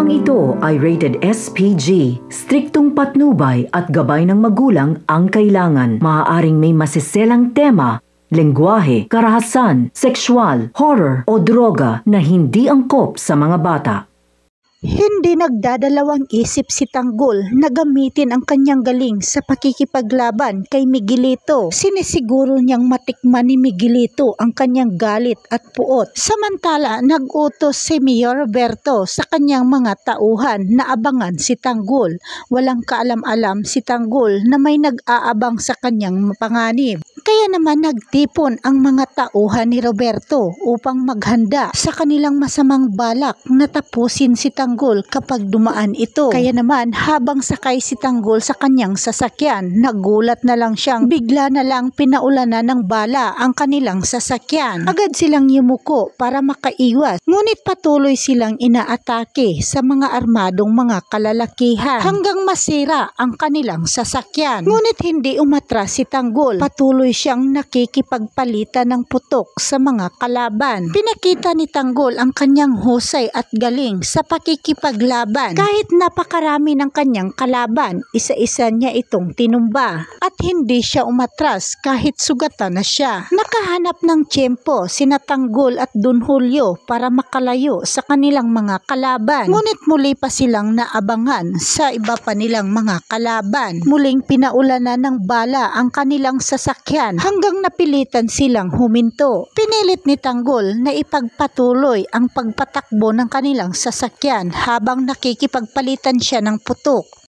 Programang ito ay rated SPG. Striktong patnubay at gabay ng magulang ang kailangan. Maaaring may masiselang tema, lengguwahe, karahasan, sexual, horror o droga na hindi angkop sa mga bata. Hindi nagdadalawang isip si Tanggol na gamitin ang kanyang galing sa pakikipaglaban kay Miguelito. Sinisiguro niyang matikman ni Miguelito ang kanyang galit at puot. Samantala, nag-utos si Mayor Roberto sa kanyang mga tauhan na abangan si Tanggol. Walang kaalam-alam si Tanggol na may nag-aabang sa kanyang panganib. Kaya naman nagtipon ang mga tauhan ni Roberto upang maghanda sa kanilang masamang balak na tapusin si Tanggol kapag dumaan ito. Kaya naman habang sakay si Tanggol sa kanyang sasakyan, nagulat na lang siyang bigla na lang pinaulanan ng bala ang kanilang sasakyan. Agad silang yumuko para makaiwas, ngunit patuloy silang inaatake sa mga armadong mga kalalakihan hanggang masira ang kanilang sasakyan. Ngunit hindi umatras si Tanggol, patuloy siyang nakikipagpalitan ng putok sa mga kalaban. Pinakita ni Tanggol ang kanyang husay at galing sa pakikipaglaban. Kahit napakarami ng kanyang kalaban, isa-isa niya itong tinumba at hindi siya umatras kahit sugatan na siya. Nakahanap ng tiyempo sina Tanggol at Don Julio para makalayo sa kanilang mga kalaban. Ngunit muli pa silang naabangan sa iba pa nilang mga kalaban. Muling pinaulanan ng bala ang kanilang sasakyan hanggang napilitan silang huminto. Pinilit ni Tanggol na ipagpatuloy ang pagpatakbo ng kanilang sasakyan habang nakikipagpalitan siya ng putok.